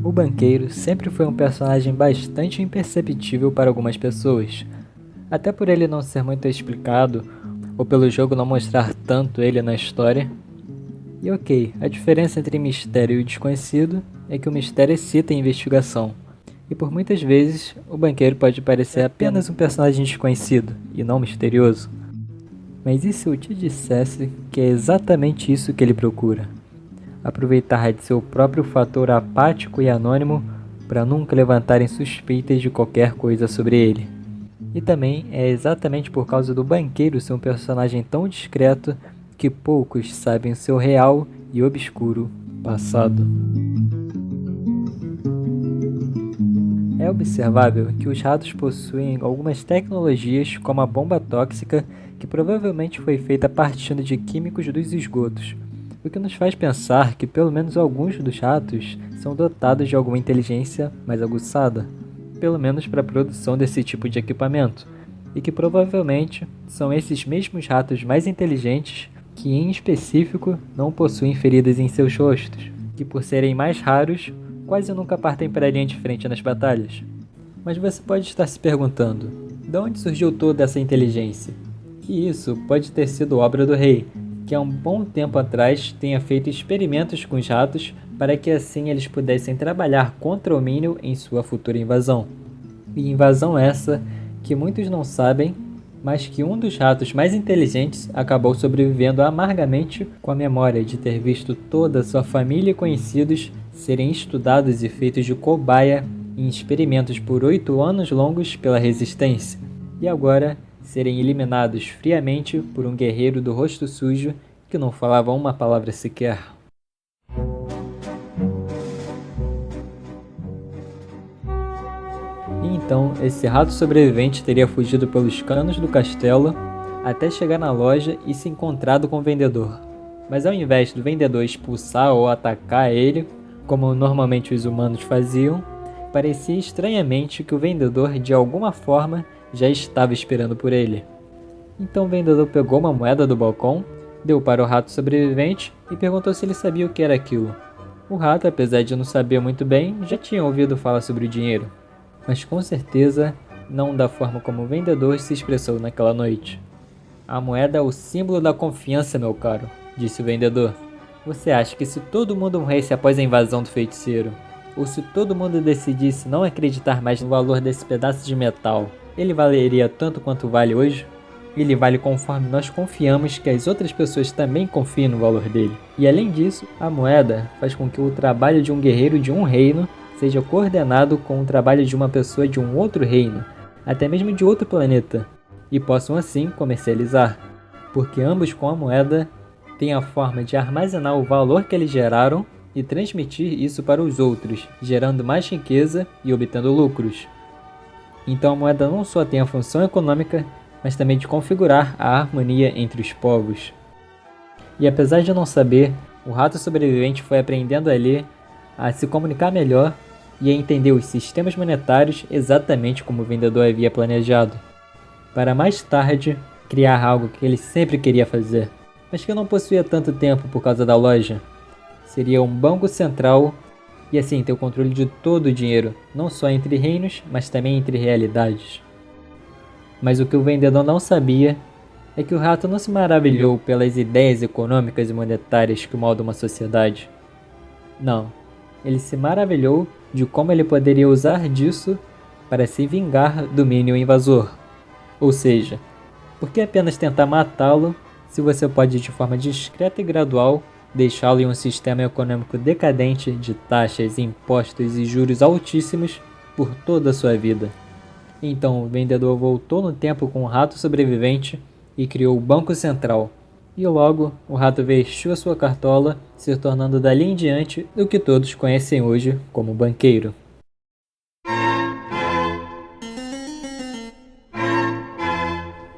O banqueiro sempre foi um personagem bastante imperceptível para algumas pessoas, até por ele não ser muito explicado ou pelo jogo não mostrar tanto ele na história. E ok, a diferença entre mistério e desconhecido é que o mistério excita a investigação, e por muitas vezes o banqueiro pode parecer apenas um personagem desconhecido e não misterioso. Mas e se eu te dissesse que é exatamente isso que ele procura? Aproveitar de seu próprio fator apático e anônimo para nunca levantarem suspeitas de qualquer coisa sobre ele. E também é exatamente por causa do banqueiro ser um personagem tão discreto que poucos sabem o seu real e obscuro passado. É observável que os ratos possuem algumas tecnologias como a bomba tóxica que provavelmente foi feita partindo de químicos dos esgotos, o que nos faz pensar que pelo menos alguns dos ratos são dotados de alguma inteligência mais aguçada, pelo menos para a produção desse tipo de equipamento, e que provavelmente são esses mesmos ratos mais inteligentes que em específico não possuem feridas em seus rostos, que por serem mais raros, quase nunca partem para a linha de frente nas batalhas. Mas você pode estar se perguntando, de onde surgiu toda essa inteligência? E isso pode ter sido obra do rei, que há um bom tempo atrás tenha feito experimentos com os ratos para que assim eles pudessem trabalhar contra o Minion em sua futura invasão. E invasão essa que muitos não sabem, mas que um dos ratos mais inteligentes acabou sobrevivendo amargamente com a memória de ter visto toda sua família e conhecidos serem estudados e feitos de cobaia em experimentos por 8 anos longos pela resistência, e agora serem eliminados friamente por um guerreiro do rosto sujo que não falava uma palavra sequer. E então, esse rato sobrevivente teria fugido pelos canos do castelo até chegar na loja e se encontrado com o vendedor. Mas ao invés do vendedor expulsar ou atacar ele, como normalmente os humanos faziam, parecia estranhamente que o vendedor de alguma forma já estava esperando por ele. Então o vendedor pegou uma moeda do balcão, deu para o rato sobrevivente e perguntou se ele sabia o que era aquilo. O rato, apesar de não saber muito bem, já tinha ouvido falar sobre o dinheiro, mas com certeza não da forma como o vendedor se expressou naquela noite. A moeda é o símbolo da confiança, meu caro, disse o vendedor. Você acha que se todo mundo morresse após a invasão do feiticeiro, ou se todo mundo decidisse não acreditar mais no valor desse pedaço de metal, ele valeria tanto quanto vale hoje? Ele vale conforme nós confiamos que as outras pessoas também confiem no valor dele. E além disso, a moeda faz com que o trabalho de um guerreiro de um reino seja coordenado com o trabalho de uma pessoa de um outro reino, até mesmo de outro planeta, e possam assim comercializar, porque ambos com a moeda têm a forma de armazenar o valor que eles geraram e transmitir isso para os outros, gerando mais riqueza e obtendo lucros. Então a moeda não só tem a função econômica, mas também de configurar a harmonia entre os povos. E apesar de não saber, o rato sobrevivente foi aprendendo a ler, a se comunicar melhor e a entender os sistemas monetários exatamente como o vendedor havia planejado, para mais tarde criar algo que ele sempre queria fazer, mas que não possuía tanto tempo por causa da loja. Seria um banco central e assim ter o controle de todo o dinheiro, não só entre reinos, mas também entre realidades. Mas o que o vendedor não sabia é que o rato não se maravilhou pelas ideias econômicas e monetárias que moldam uma sociedade. Não, ele se maravilhou de como ele poderia usar disso para se vingar do Minion invasor. Ou seja, por que apenas tentar matá-lo se você pode de forma discreta e gradual deixá-lo em um sistema econômico decadente de taxas, impostos e juros altíssimos por toda a sua vida? Então o vendedor voltou no tempo com o rato sobrevivente e criou o Banco Central. E logo o rato vestiu a sua cartola, se tornando dali em diante o que todos conhecem hoje como banqueiro.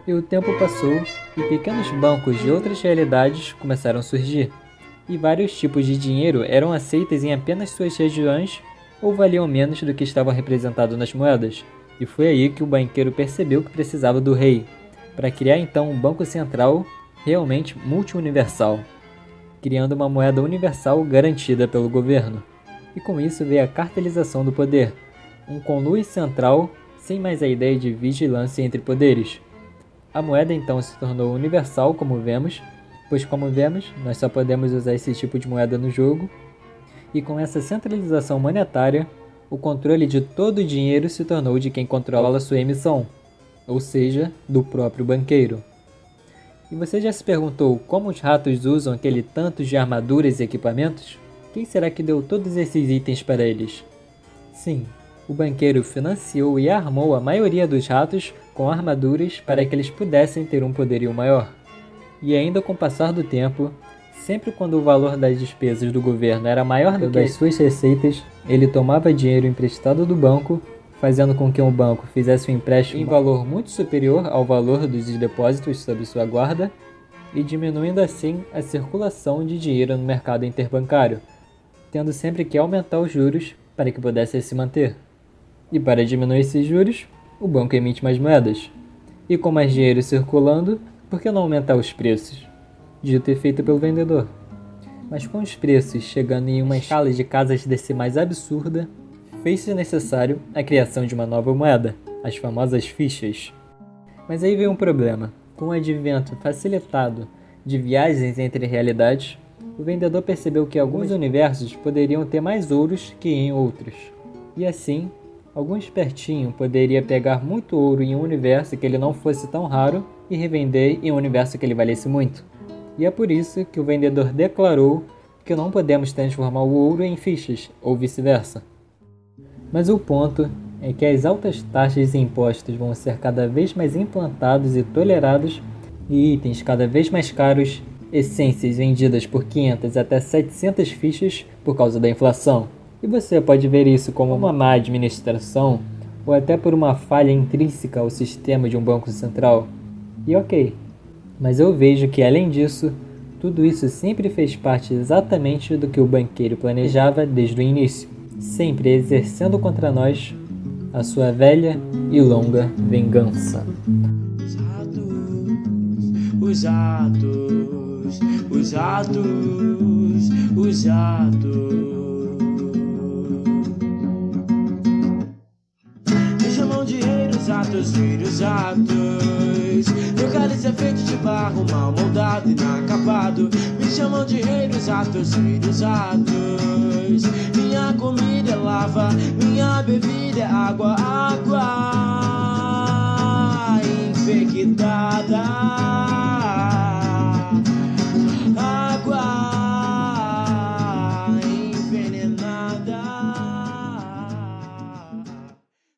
E o tempo passou e pequenos bancos de outras realidades começaram a surgir. E vários tipos de dinheiro eram aceitos em apenas suas regiões ou valiam menos do que estava representado nas moedas. E foi aí que o banqueiro percebeu que precisava do rei, para criar então um banco central realmente multi-universal. criando uma moeda universal garantida pelo governo. E com isso veio a cartelização do poder, um conluio central sem mais a ideia de vigilância entre poderes. A moeda então se tornou universal, como vemos, pois como vemos, nós só podemos usar esse tipo de moeda no jogo, e com essa centralização monetária, o controle de todo o dinheiro se tornou de quem controla sua emissão, ou seja, do próprio banqueiro. E você já se perguntou como os ratos usam aquele tanto de armaduras e equipamentos? Quem será que deu todos esses itens para eles? Sim, o banqueiro financiou e armou a maioria dos ratos com armaduras para que eles pudessem ter um poderio maior. E ainda com o passar do tempo, sempre quando o valor das despesas do governo era maior do que as suas receitas, ele tomava dinheiro emprestado do banco, fazendo com que o banco fizesse um empréstimo em valor muito superior ao valor dos depósitos sob sua guarda e diminuindo assim a circulação de dinheiro no mercado interbancário, tendo sempre que aumentar os juros para que pudesse se manter. E para diminuir esses juros, o banco emite mais moedas. E com mais dinheiro circulando, por que não aumentar os preços? Dito e feito pelo vendedor. Mas com os preços chegando em uma escala de casas decimais absurda, fez-se necessário a criação de uma nova moeda, as famosas fichas. Mas aí veio um problema. Com o advento facilitado de viagens entre realidades, o vendedor percebeu que alguns universos poderiam ter mais ouros que em outros. E assim, algum espertinho poderia pegar muito ouro em um universo que ele não fosse tão raro e revender em um universo que ele valesse muito. E é por isso que o vendedor declarou que não podemos transformar o ouro em fichas, ou vice-versa. Mas o ponto é que as altas taxas e impostos vão ser cada vez mais implantados e tolerados, e itens cada vez mais caros, essências vendidas por 500 até 700 fichas por causa da inflação. E você pode ver isso como uma má administração, ou até por uma falha intrínseca ao sistema de um banco central. E ok, mas eu vejo que além disso, tudo isso sempre fez parte exatamente do que o banqueiro planejava desde o início, sempre exercendo contra nós a sua velha e longa vingança. Os atos, os atos, os atos. Me chamam de rei dos atos, filhos atos. Meu cálice é feito de barro, mal moldado e inacabado. Me chamam de rei dos atos, filhos atos. Minha comida é lava, minha bebida é água, água infectada.